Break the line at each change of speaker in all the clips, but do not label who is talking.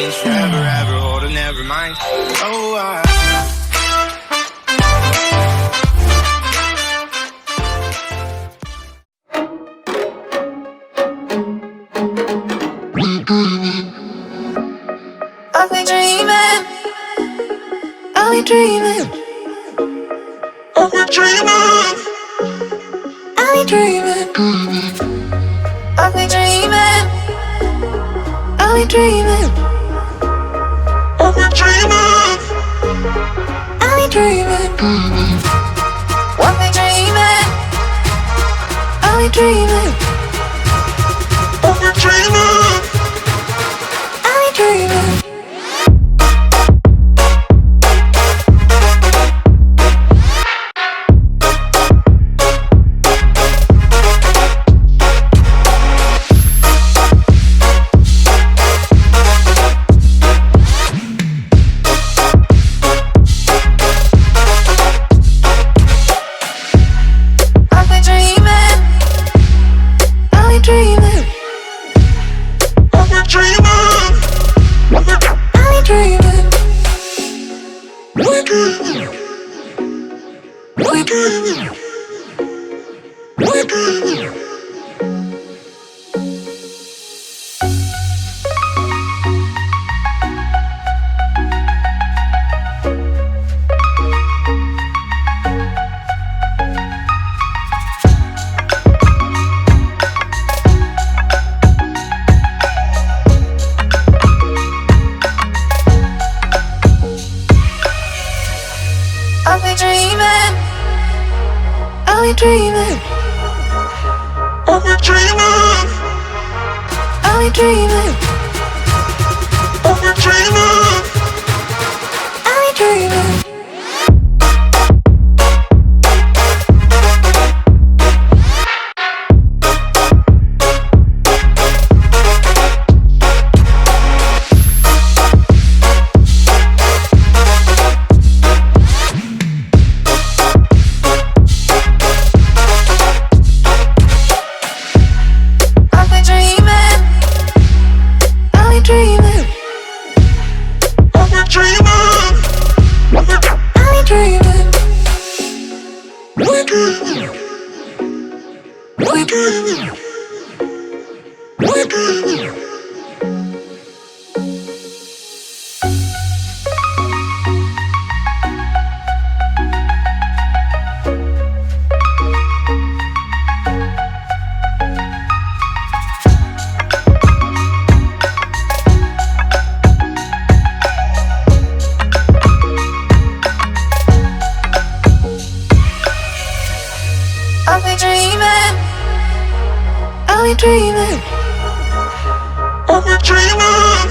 means forever, ever, hold or never mind. Oh,
I've been dreaming, I've been dreaming, I've been dreaming, I've been dreaming, I've been dreaming, I've been dreaming, I've been dreaming, I've been dreaming, I've been dreaming, I've been dreaming, I've been dreaming, I've been dreaming. I've been dreaming, I've been dreaming, I've been dreaming, I've been dreaming, I've been dreaming, I've been dreaming. I've been dreaming, I've been dreaming, I've been dreaming,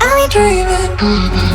I've been dreaming.